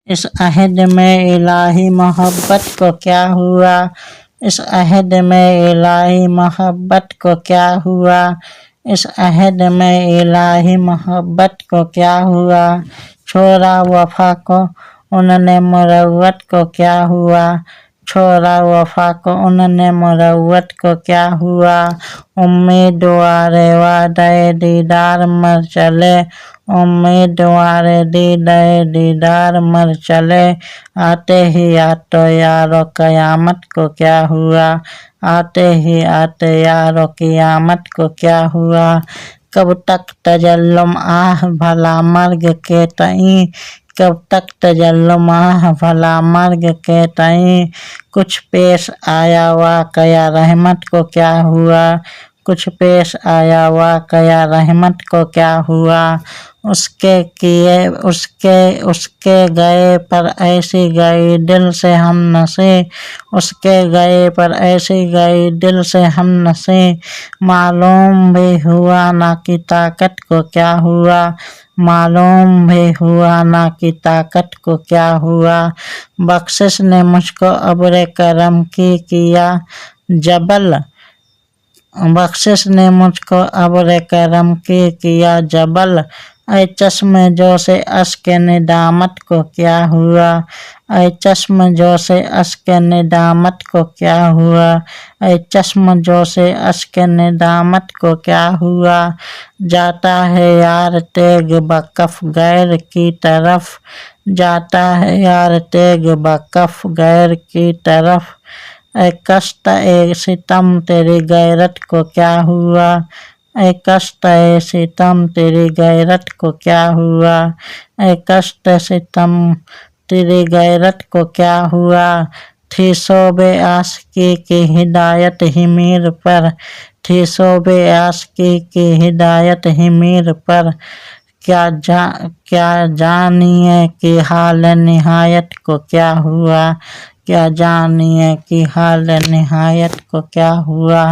इस अहद में इलाही मोहब्बत को क्या हुआ, इस अहद में इलाही मोहब्बत को क्या हुआ, इस अहद में इलाही मोहब्बत को क्या हुआ, छोड़ा वफा को उन्होंने मुरव्वत को क्या हुआ, छोड़ा वफा को उन्होंने मुरव्वत को क्या हुआ। उम्मीदवारे वादे दीदार मर चले, उम्मीदवारे दीदार मर चले, आते ही आते यारो क़यामत को क्या हुआ, आते ही आते यारो क़यामत को क्या हुआ। कब तक तजल्लुम आह भला मर्ग के तई, कब तक तजल्लुम आह भला मर्ग के तई, कुछ पेश आया वाक़या रहमत को क्या हुआ, कुछ पेश आया वाक़या रहमत को क्या हुआ। उसके किए उसके गए पर ऐसी गई दिल से हम नसी, उसके गए पर ऐसी गई दिल से हम नसी, मालूम भी हुआ ना कि ताकत को क्या हुआ, मालूम भी हुआ ना कि ताकत को क्या हुआ। बख्शिश ने मुझको अब्र करम की किया जबल, बख्शिश ने मुझको अब्र करम की किया जबल, ऐ चश्म जो से अश्क निदामत को क्या हुआ, ऐ चश्म जो से अश्क निदामत को क्या हुआ, ऐ चश्म जो से अश्क निदामत को क्या हुआ। जाता है यार तेग बकफ गैर की तरफ, जाता है यार तेग बकफ गैर की तरफ, ऐ कष्ट ए सितम तेरी गैरत को क्या हुआ, ऐ कष्ट ए सितम तेरी गैरत को क्या हुआ, ऐ कष्ट सितम तेरी गैरत को क्या हुआ। थी सोबे आशिकी की हिदायत ही मीर पर, थी सोबे आशिकी की हिदायत ही मीर पर, क्या जानिए कि हाल निहायत को क्या हुआ, क्या जानिए कि हाल निहायत को क्या हुआ।